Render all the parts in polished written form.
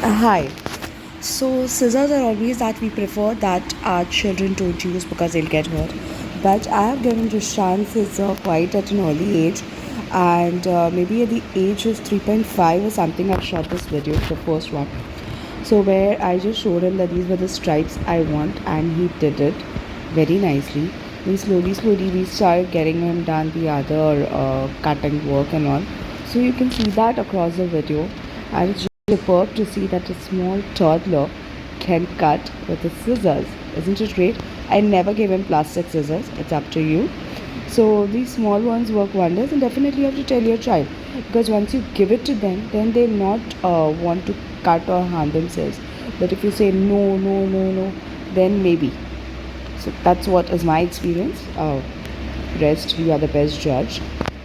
Hi. So scissors are always that we prefer that our children don't use because they'll get hurt. But I have given Rishan scissor quite at an early age, and maybe at the age of 3.5 or something, I've shot this video, the first one. So where I just showed him that these were the stripes I want, and he did it very nicely. Then slowly, we started getting him done the other cutting work and all. So you can see that across the video, and it's superb to see that a small toddler can cut with the scissors. Isn't it great? I never gave him plastic scissors. It's up to you. So these small ones work wonders, and definitely you have to tell your child, because once you give it to them, then they'll not want to cut or harm themselves. But if you say no, no, no, no, then maybe. So that's what is my experience. Rest, you are the best judge.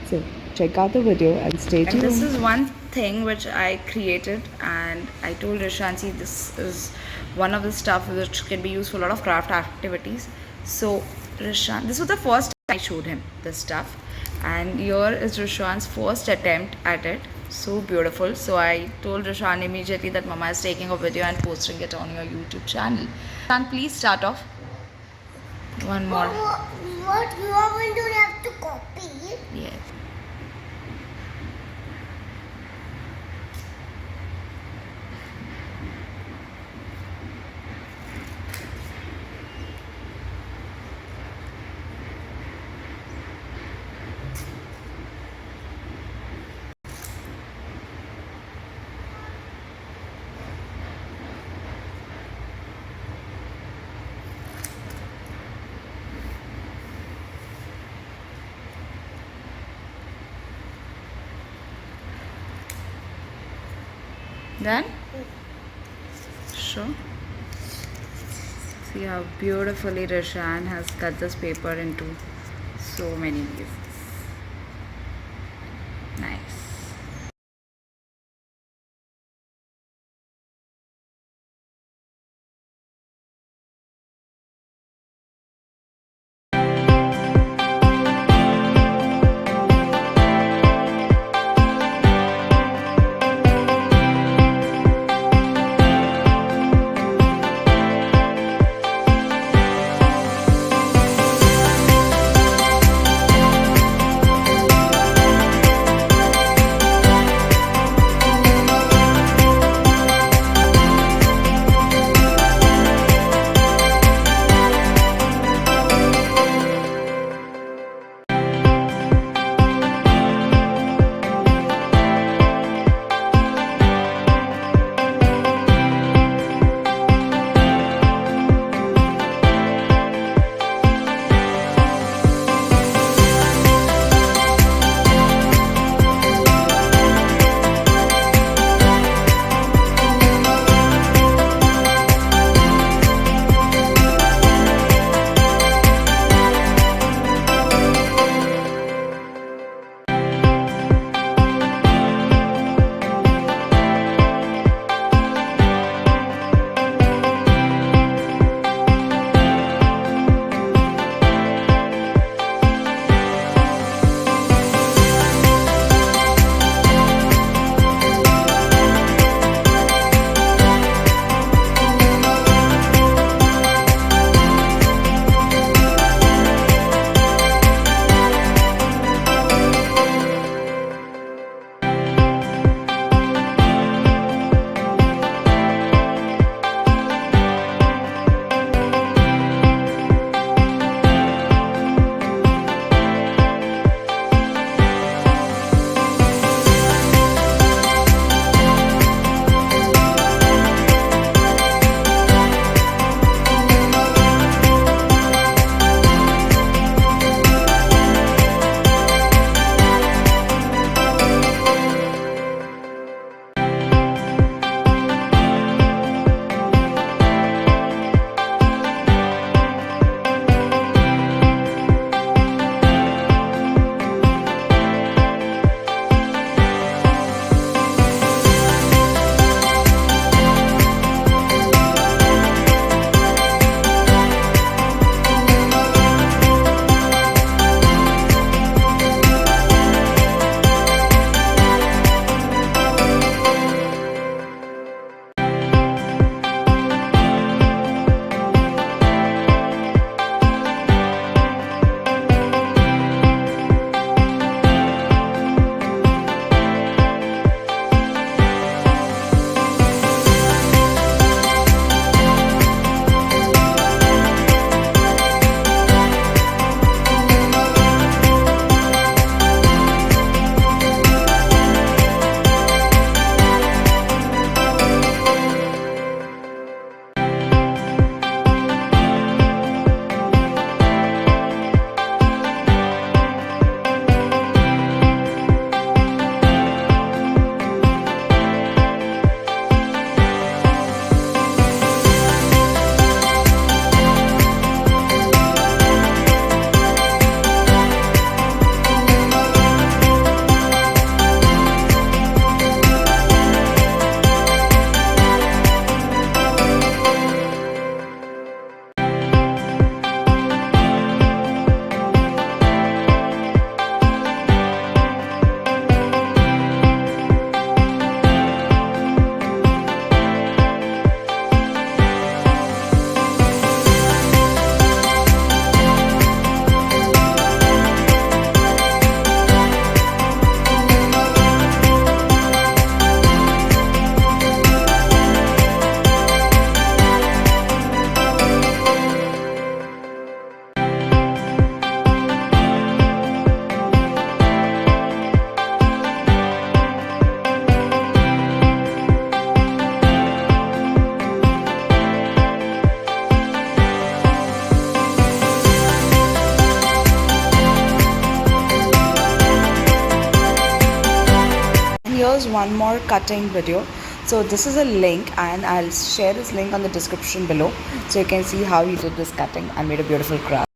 So check out the video and stay tuned. And this is one thing which I created, and I told Rishansi this is one of the stuff which can be used for a lot of craft activities. So Rishan, this was the first time I showed him this stuff, and here is Rishan's first attempt at it. So beautiful. So I told Rishan immediately that Mama is taking a video and posting it on your YouTube channel. Rishan, please start off. One more. What you are going to have to copy? Yes. Done? Sure. See how beautifully Rishan has cut this paper into so many pieces. Nice. was one more cutting video. So this is a link, and I'll share this link on the description below, so you can see how he did this cutting and made a beautiful craft.